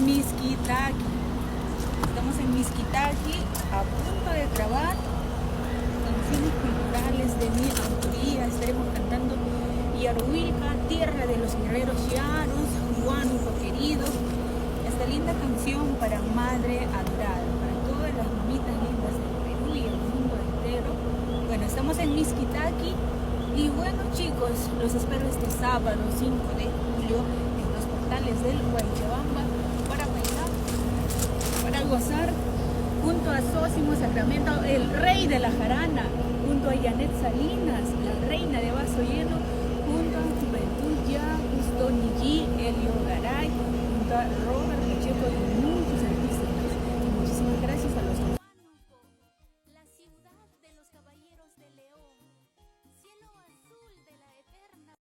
Mixquitaqui. Estamos en Mixquitaqui, a punto de grabar canciones culturales de mi autoría. Estaremos cantando Yaruilca, tierra de los guerreros llanos, Huánuco querido. Esta linda canción para madre adorada, para todas las mamitas lindas del Perú y el mundo entero. Bueno, estamos en Mixquitaqui y bueno, chicos, los espero este sábado 5 de julio en los portales del Guaychabamba para bailar, para gozar junto a Sósimo Sacramento, el rey de la jarana, junto a Janet Salinas, la reina de Vaso Lleno,